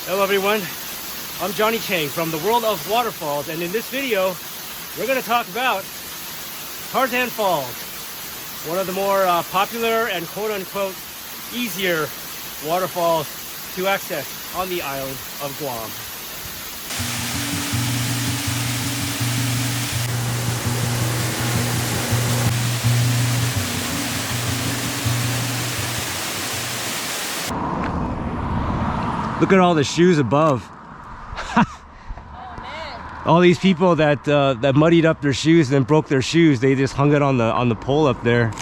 Hello everyone, I'm Johnny Chang from the world of waterfalls, and in this video we're going to talk about Tarzan Falls, one of the more popular and quote-unquote easier waterfalls to access on the island of Guam. Look at all the shoes above. All these people that that muddied up their shoes and then broke their shoes, they just hung it on the pole up there.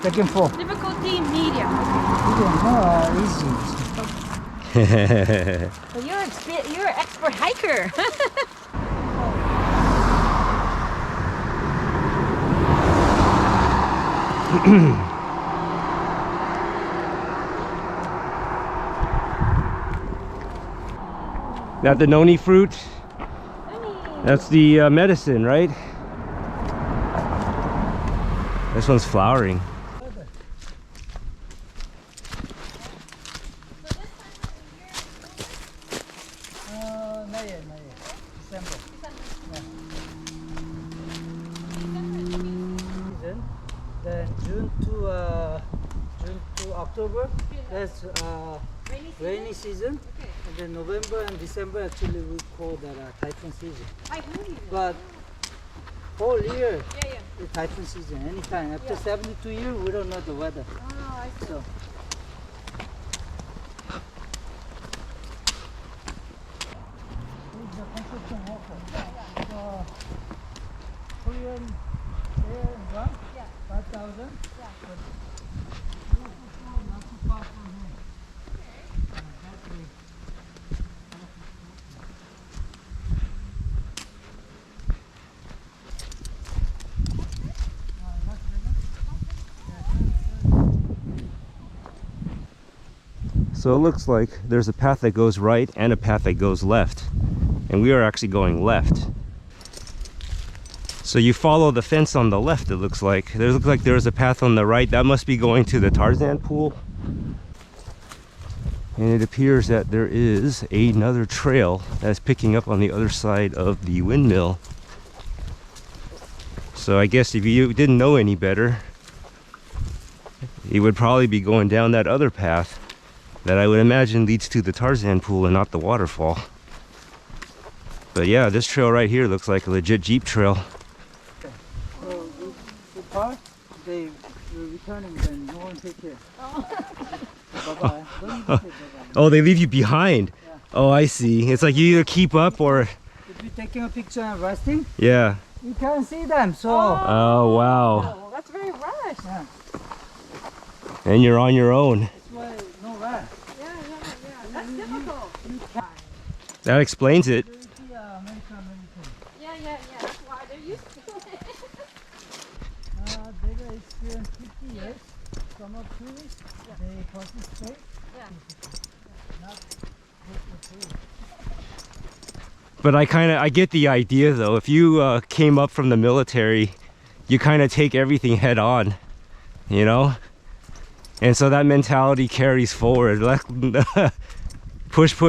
Second floor. Difficulty medium. Easy. Well, you're an expert hiker. Got the noni fruit. That's the medicine, right? This one's flowering. Not yet. December. Season. Then June to October. That's rainy season. Okay. And then November and December actually we call that typhoon season. Typhoon. But whole year Yeah. is typhoon season. Anytime after 72 years we don't know the weather. Oh, I see. So the construction worker. So Korean air and Guam, 5,000. Yeah. Not too far from here. That way. So it looks like there's a path that goes right and a path that goes left, and we are actually going left. So you follow the fence on the left. It looks like there's a path on the right that must be going to the Tarzan pool, and it appears that there is another trail that's picking up on the other side of the windmill. So I guess if you didn't know any better, you would probably be going down that other path that I would imagine leads to the Tarzan pool and not the waterfall. But yeah, this trail right here looks like a legit Jeep trail. So we park, they were returning, then no one take care. Bye-bye. Don't even say bye-bye. Oh, they leave you behind. Yeah. Oh, I see. It's like you either keep up or... If you're taking a picture and resting, Yeah. you can't see them, so... Oh, wow. Oh, that's very rush. Yeah, And you're on your own. that's why no rest. Yeah. That's difficult. That explains it. American. Yeah. That's why they're used to it. They got experience 50 years. Some of tourists, they participate. Yeah. Not just the tourists. But I get the idea though. If you came up from the military, you kind of take everything head on, you know? And so that mentality carries forward. Like, push. So,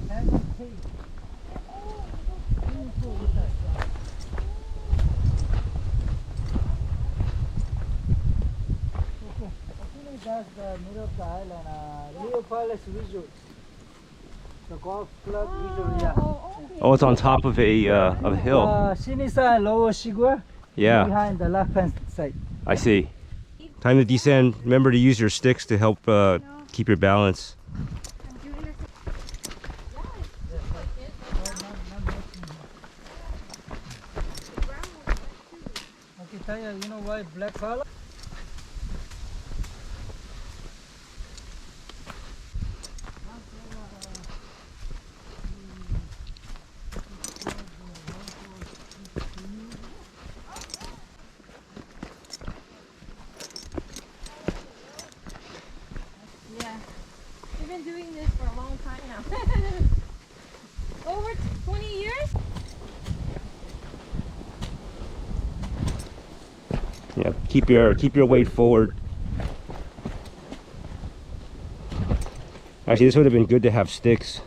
Tarzan Cave. Swimming pool with us. Okay. I think that's the middle of the island. Leo Palace Resort. The golf club resort, yeah. Okay. Oh, it's on top of a hill. Sinisa and Lower Shigua. Yeah, Behind the left hand side. I see. Time to descend. Remember to use your sticks to help keep your balance. I'm doing this. Okay, Taya, you know why black color? Yeah. We've been doing this for a long time now. Over 20 years? Yeah, keep your weight forward. Actually, this would have been good to have sticks.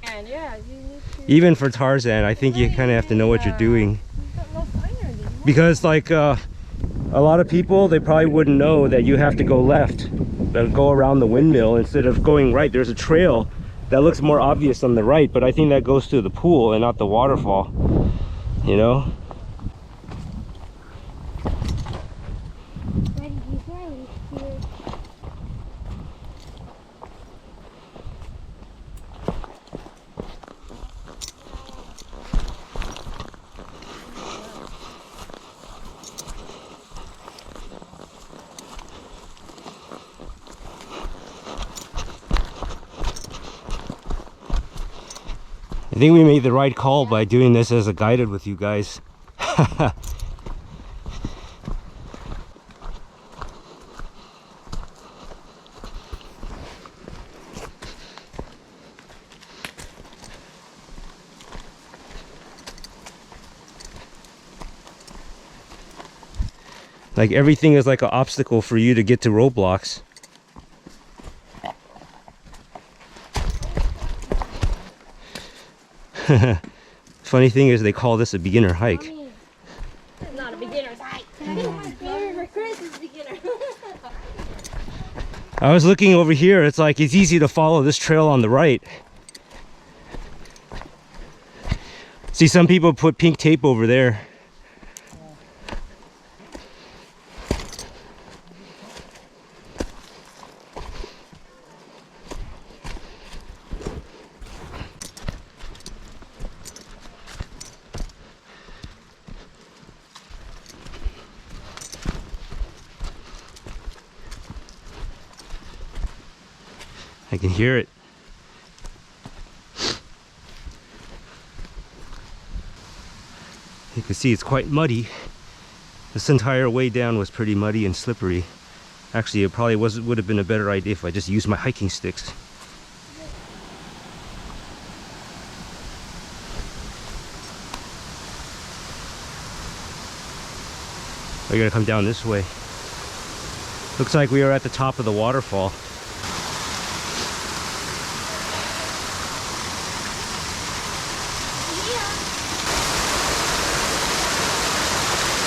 And yeah, you need to. Even for Tarzan, I think you kind of have to know what you're doing. Because like a lot of people, they probably wouldn't know that you have to go left. They'll go around the windmill instead of going right. There's a trail that looks more obvious on the right, but I think that goes to the pool and not the waterfall, you know? I think we made the right call by doing this as a guided with you guys. Like everything is like an obstacle for you to get to roadblocks. Funny thing is they call this a beginner hike. It's not a beginner's hike. For Chris is beginner. I was looking over here, it's like it's easy to follow this trail on the right. See, some people put pink tape over there. I can hear it. You can see it's quite muddy. This entire way down was pretty muddy and slippery. Actually, it probably would have been a better idea if I just used my hiking sticks. We're gonna come down this way. Looks like we are at the top of the waterfall.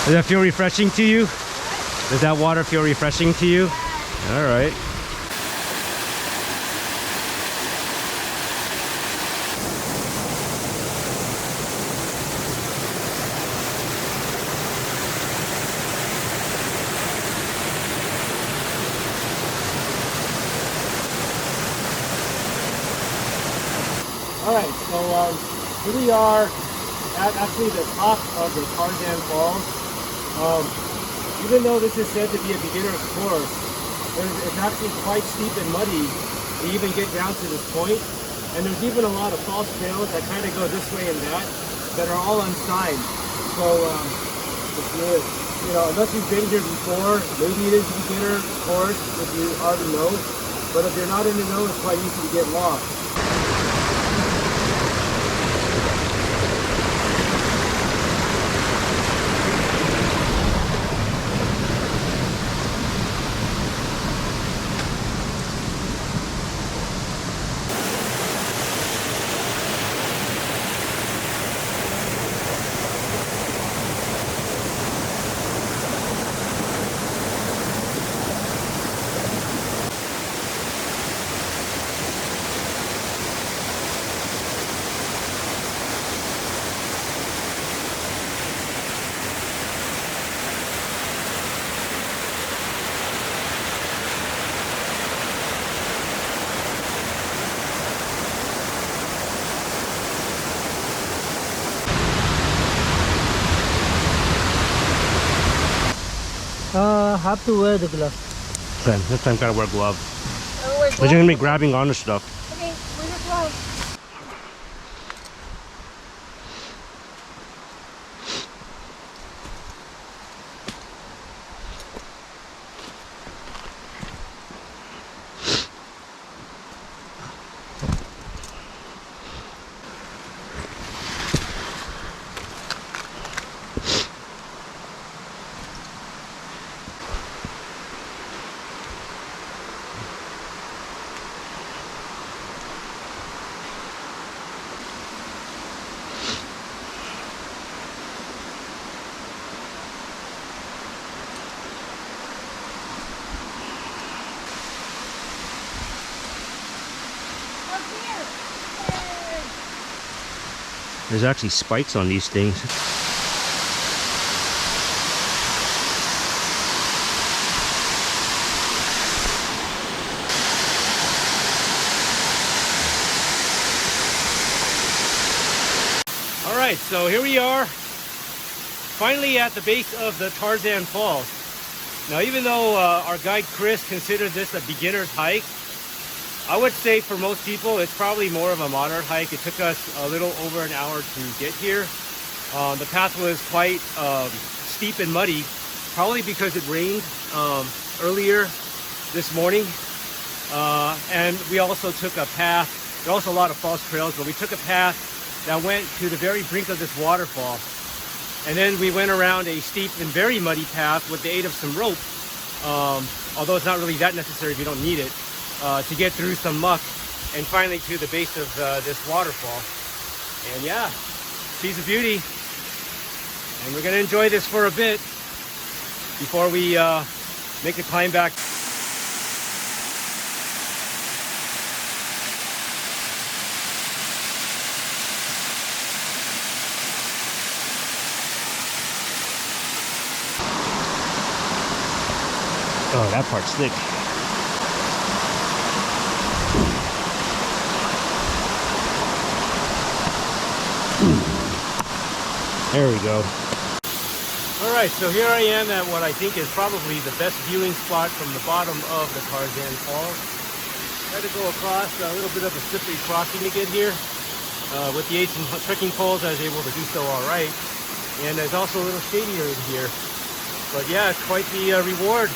Does that feel refreshing to you? Does that water feel refreshing to you? All right. All right, so here we are at actually the top of the Tarzan Falls. Even though this is said to be a beginner's course, it's actually quite steep and muddy to even get down to this point. And there's even a lot of false trails that kind of go this way and that are all unsigned. So if you know, unless you've been here before, maybe it is a beginner course if you already know. But if you're not in the know, it's quite easy to get lost. Have to wear the glove. Okay, this time gotta wear gloves. We're But you're gonna be grabbing onto stuff. Okay, where's your glove? There's actually spikes on these things. Alright, so here we are, finally at the base of the Tarzan Falls. Now, even though our guide Chris considered this a beginner's hike, I would say for most people it's probably more of a moderate hike. It took us a little over an hour to get here. The path was quite steep and muddy, probably because it rained earlier this morning. And we also took a path, there are also a lot of false trails, but we took a path that went to the very brink of this waterfall. And then we went around a steep and very muddy path with the aid of some rope, although it's not really that necessary if you don't need it, to get through some muck and finally to the base of this waterfall. And yeah, she's a beauty. And we're gonna enjoy this for a bit before we make the climb back. Oh, that part's thick. There we go. All right, so here I am at what I think is probably the best viewing spot from the bottom of the Tarzan Falls. Had to go across a little bit of a slippery crossing to get here. With the aid of trekking poles, I was able to do so all right. And there's also a little shadier in here. But yeah, it's quite the reward.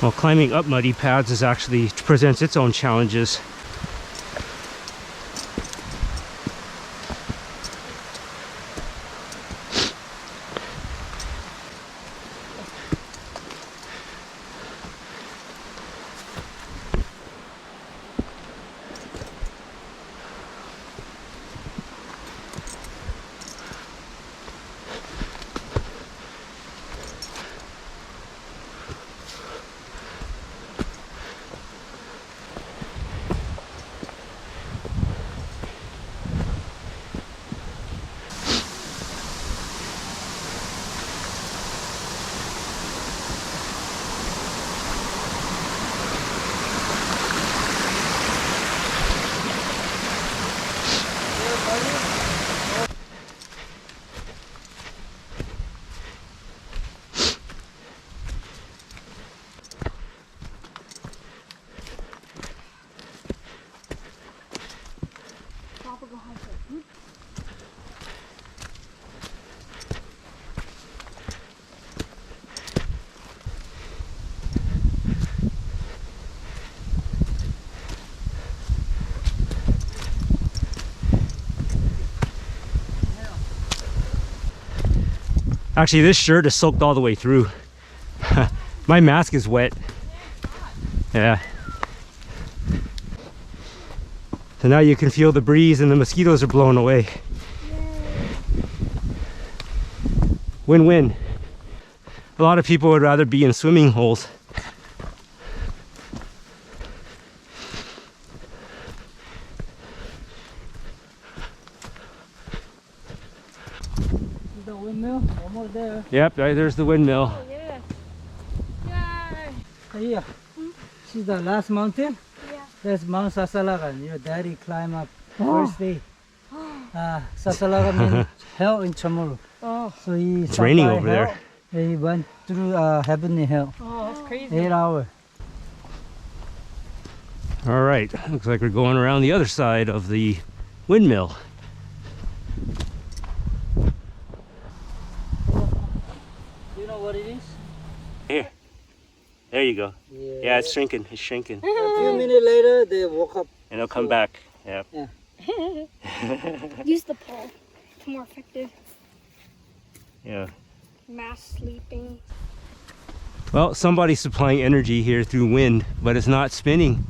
Well, climbing up muddy paths presents its own challenges. Actually, this shirt is soaked all the way through. My mask is wet. Yeah. So now you can feel the breeze and the mosquitoes are blowing away. Win-win. A lot of people would rather be in swimming holes. The windmill, almost there. Yep, right there's the windmill. Oh, yeah. Yay. Here, see the last mountain? Yeah. That's Mount Sasalagan. Your daddy climbed up first day. Sasalagan means hell in Chamorro. Oh. So It's raining over there. He went through heavenly hell. Oh, that's crazy. 8 hours. All right, looks like we're going around the other side of the windmill. You know what it is? Here. There you go. Yeah, it's shrinking. It's shrinking. A few minutes later, they woke up. And it'll come back. Yep. Yeah. Use the pole. It's more effective. Yeah. Mass sleeping. Well, somebody's supplying energy here through wind, but it's not spinning.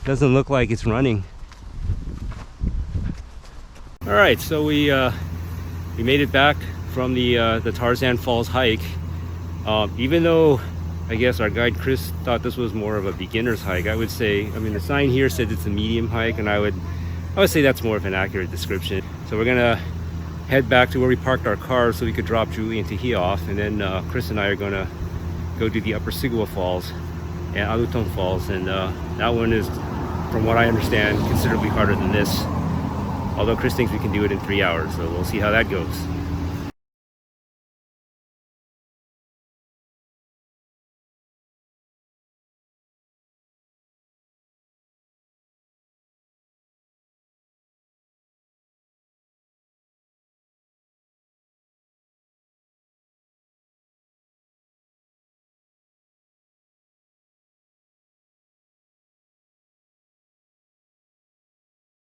Doesn't look like it's running. All right, so we made it back from the Tarzan Falls hike. Even though I guess our guide Chris thought this was more of a beginner's hike, I would say, I mean, the sign here said it's a medium hike, and I would say that's more of an accurate description. So we're gonna head back to where we parked our car so we could drop Julie and Tahia off, and then Chris and I are gonna go to the Upper Sigua Falls and Untitled Falls, and that one is, from what I understand, considerably harder than this. Although Chris thinks we can do it in 3 hours, so we'll see how that goes.